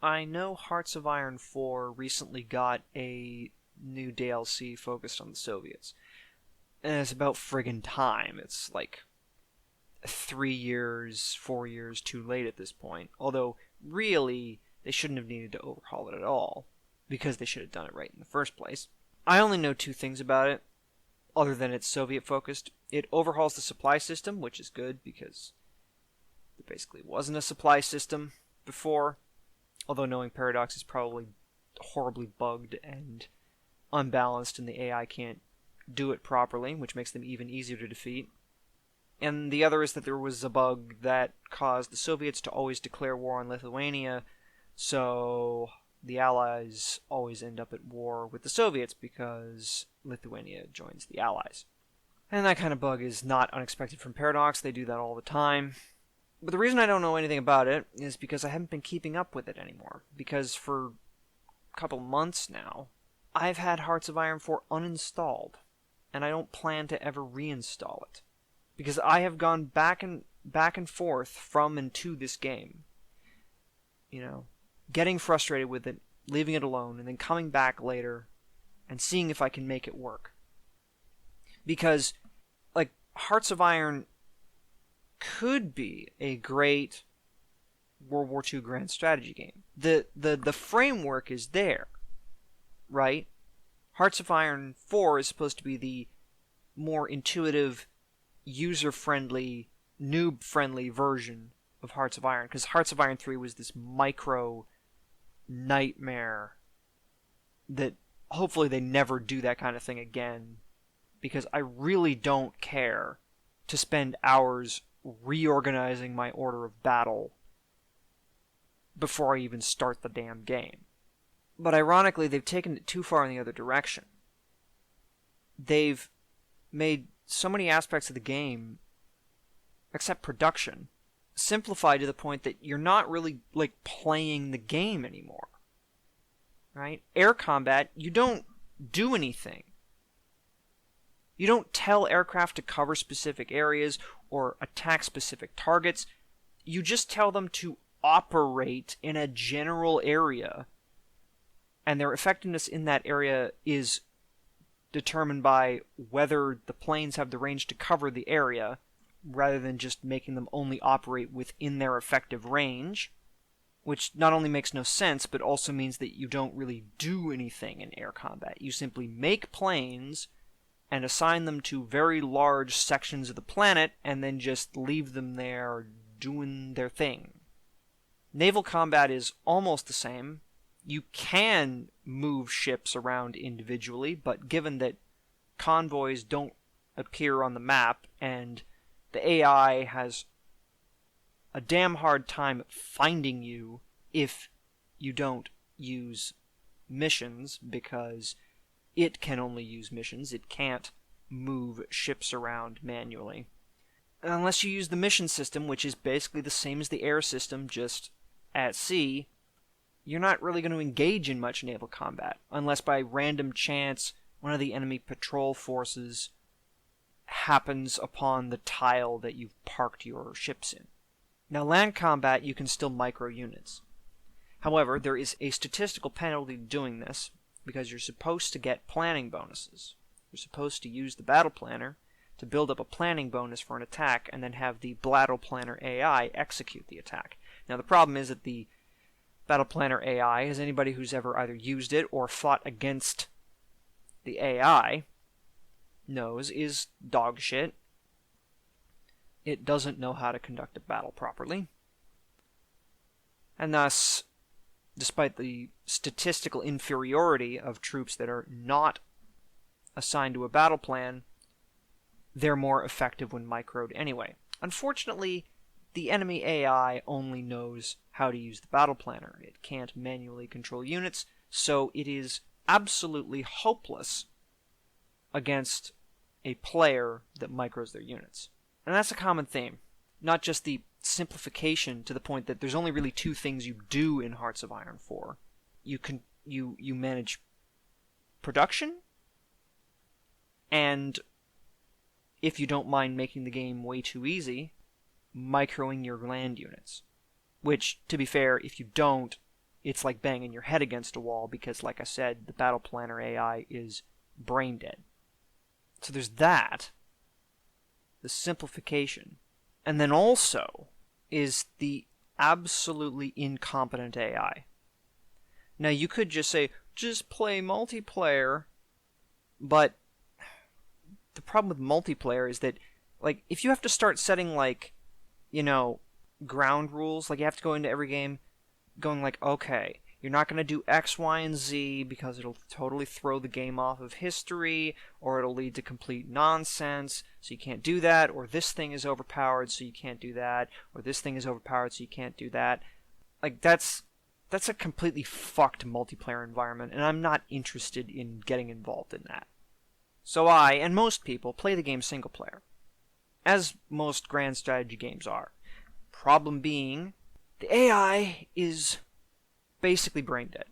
I know Hearts of Iron 4 recently got a new DLC focused on the Soviets. And it's about friggin' time. It's like 3 years, 4 years too late at this point. Although, really, they shouldn't have needed to overhaul it at all, because they should have done it right in the first place. I only know two things about it, other than it's Soviet-focused. It overhauls the supply system, which is good, because there basically wasn't a supply system before. Although knowing Paradox is probably horribly bugged and unbalanced, and the AI can't do it properly, which makes them even easier to defeat. And the other is that there was a bug that caused the Soviets to always declare war on Lithuania, so the Allies always end up at war with the Soviets because Lithuania joins the Allies. And that kind of bug is not unexpected from Paradox. They do that all the time. But the reason I don't know anything about it is because I haven't been keeping up with it anymore. Because for a couple months now, I've had Hearts of Iron 4 uninstalled, and I don't plan to ever reinstall it. Because I have gone back and forth from and to this game. You know, getting frustrated with it, leaving it alone, and then coming back later and seeing if I can make it work. Because, like, Hearts of Iron could be a great World War II grand strategy game. The framework is there, right? Hearts of Iron 4 is supposed to be the more intuitive, user-friendly, noob-friendly version of Hearts of Iron, because Hearts of Iron 3 was this micro nightmare that hopefully they never do that kind of thing again, because I really don't care to spend hours reorganizing my order of battle before I even start the damn game. But ironically, they've taken it too far in the other direction. They've made so many aspects of the game, except production, simplified to the point that you're not really, like, playing the game anymore. Right? Air combat, you don't do anything. You don't tell aircraft to cover specific areas or attack specific targets. You just tell them to operate in a general area, and their effectiveness in that area is determined by whether the planes have the range to cover the area, rather than just making them only operate within their effective range, which not only makes no sense, but also means that you don't really do anything in air combat. You simply make planes and assign them to very large sections of the planet, and then just leave them there doing their thing. Naval combat is almost the same. You can move ships around individually, but given that convoys don't appear on the map, and the AI has a damn hard time finding you if you don't use missions, because it can only use missions. It can't move ships around manually. Unless you use the mission system, which is basically the same as the air system, just at sea, you're not really going to engage in much naval combat, unless by random chance one of the enemy patrol forces happens upon the tile that you've parked your ships in. Now, land combat, you can still micro units. However, there is a statistical penalty to doing this, because you're supposed to get planning bonuses. You're supposed to use the battle planner to build up a planning bonus for an attack, and then have the battle planner AI execute the attack. Now, the problem is that the battle planner AI, as anybody who's ever either used it or fought against the AI knows, is dog shit. It doesn't know how to conduct a battle properly. And thus, despite the statistical inferiority of troops that are not assigned to a battle plan, they're more effective when microed anyway. Unfortunately, the enemy AI only knows how to use the battle planner. It can't manually control units, so it is absolutely hopeless against a player that micros their units. And that's a common theme. Not just the simplification to the point that there's only really two things you do in Hearts of Iron 4. You manage production, and if you don't mind making the game way too easy, microing your land units. Which, to be fair, if you don't, it's like banging your head against a wall because, like I said, the battle planner AI is brain dead. So there's that, the simplification. And then also is the absolutely incompetent AI. Now, you could just say, just play multiplayer, but the problem with multiplayer is that, like, if you have to start setting, like, you know, ground rules, like, you have to go into every game going like, okay, you're not going to do X, Y, and Z because it'll totally throw the game off of history, or it'll lead to complete nonsense, so you can't do that, or this thing is overpowered, so you can't do that, or this thing is overpowered, so you can't do that. Like, that's a completely fucked multiplayer environment, and I'm not interested in getting involved in that. So I, and most people, play the game single player, as most grand strategy games are. Problem being, the AI is basically brain dead.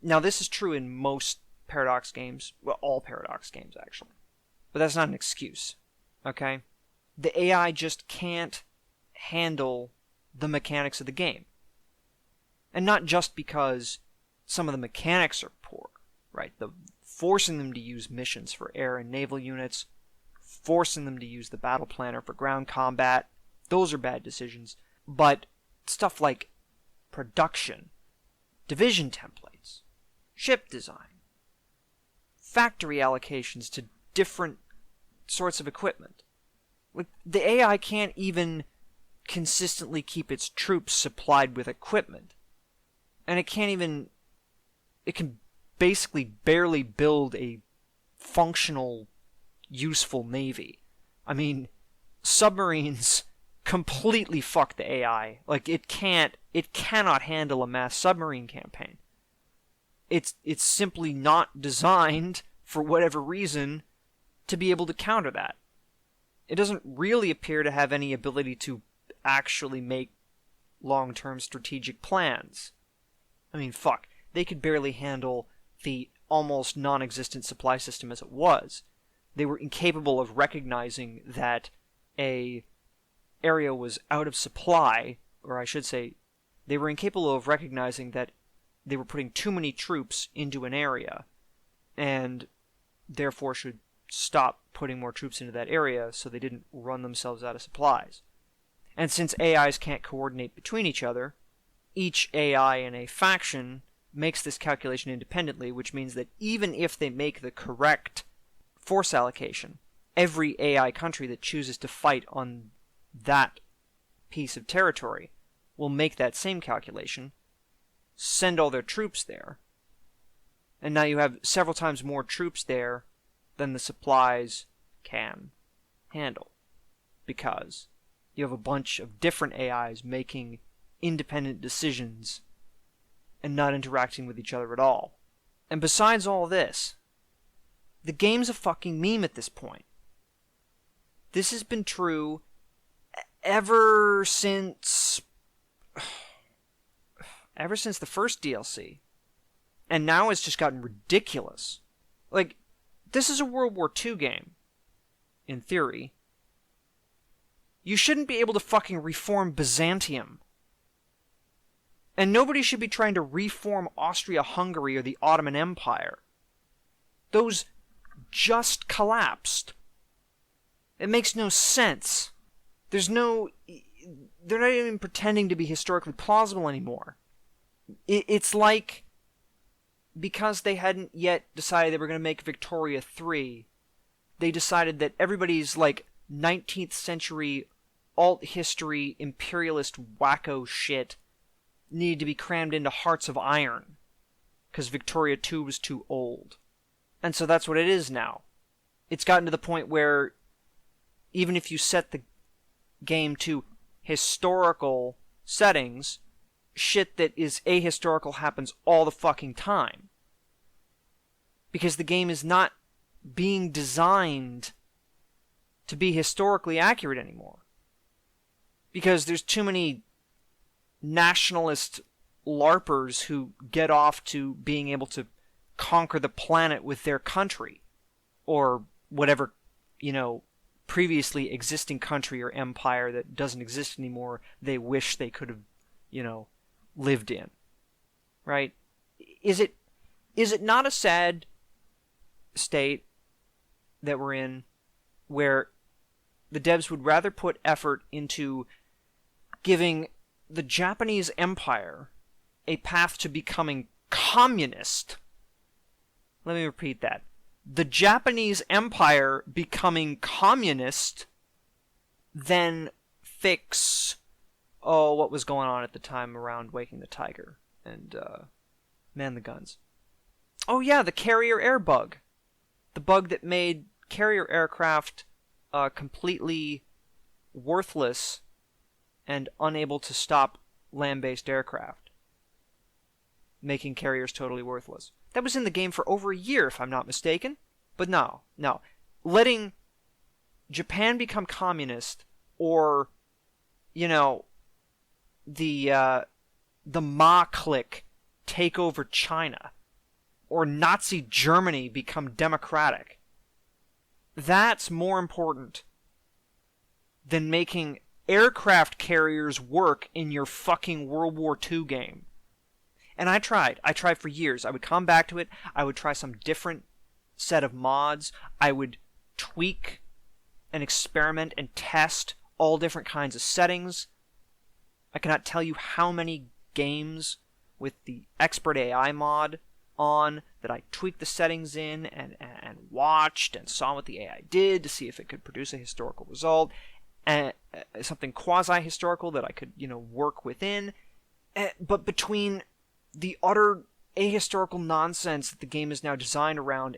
Now, this is true in most Paradox games, well, all Paradox games, actually. But that's not an excuse, okay? The AI just can't handle the mechanics of the game. And not just because some of the mechanics are poor, right? Forcing them to use missions for air and naval units, forcing them to use the battle planner for ground combat, those are bad decisions. But stuff like production, division templates, ship design, factory allocations to different sorts of equipment. Like, the AI can't even consistently keep its troops supplied with equipment. And it can basically barely build a functional, useful navy. I mean, submarines completely fuck the AI. Like, it cannot handle a mass submarine campaign. It's simply not designed, for whatever reason, to be able to counter that. It doesn't really appear to have any ability to actually make long-term strategic plans. I mean, fuck. They could barely handle the almost non-existent supply system as it was. They were incapable of recognizing that a area was out of supply, or I should say, they were incapable of recognizing that they were putting too many troops into an area, and therefore should stop putting more troops into that area so they didn't run themselves out of supplies. And since AIs can't coordinate between each other, each AI in a faction makes this calculation independently, which means that even if they make the correct force allocation, every AI country that chooses to fight on that piece of territory will make that same calculation, send all their troops there, and now you have several times more troops there than the supplies can handle, because you have a bunch of different AIs making independent decisions and not interacting with each other at all. And besides all this, the game's a fucking meme at this point. This has been true ever since the first DLC. And now it's just gotten ridiculous. Like, this is a World War II game, in theory. You shouldn't be able to fucking reform Byzantium. And nobody should be trying to reform Austria-Hungary or the Ottoman Empire. Those just collapsed. It makes no sense. They're not even pretending to be historically plausible anymore. It's like, because they hadn't yet decided they were going to make Victoria 3, they decided that everybody's, like, 19th century alt history imperialist wacko shit needed to be crammed into Hearts of Iron, because Victoria 2 was too old. And so that's what it is now. It's gotten to the point where even if you set the game to historical settings, shit that is ahistorical happens all the fucking time. Because the game is not being designed to be historically accurate anymore. Because there's too many nationalist LARPers who get off to being able to conquer the planet with their country. Or whatever, previously existing country or empire that doesn't exist anymore they wish they could have, lived in. right? Is it not a sad state that we're in where the devs would rather put effort into giving the Japanese Empire a path to becoming communist? Let me repeat that. The Japanese Empire becoming communist than fix, what was going on at the time around Waking the Tiger and Man the Guns. Oh yeah, the carrier air bug. The bug that made carrier aircraft completely worthless and unable to stop land-based aircraft, making carriers totally worthless. That was in the game for over a year, if I'm not mistaken. But no. Letting Japan become communist, or, the Ma clique take over China, or Nazi Germany become democratic, that's more important than making aircraft carriers work in your fucking World War II game. And I tried for years. I would come back to it. I would try some different set of mods. I would tweak and experiment and test all different kinds of settings. I cannot tell you how many games with the Expert AI mod on that I tweaked the settings in and watched and saw what the AI did to see if it could produce a historical result, and something quasi-historical that I could, work within. But between the utter ahistorical nonsense that the game is now designed around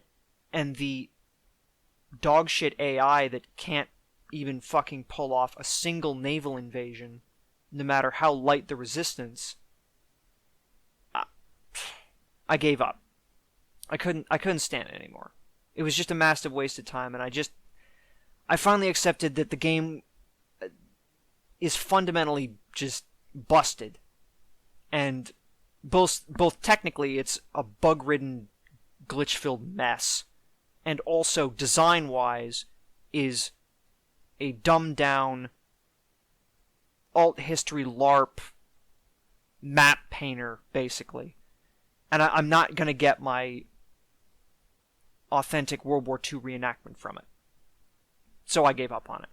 and the dogshit AI that can't even fucking pull off a single naval invasion, no matter how light the resistance, I gave up. I couldn't stand it anymore. It was just a massive waste of time, and I finally accepted that the game is fundamentally just busted. And both technically it's a bug-ridden, glitch-filled mess, and also design-wise is a dumbed-down alt history LARP map painter, basically. And I'm not going to get my authentic World War II reenactment from it. So I gave up on it.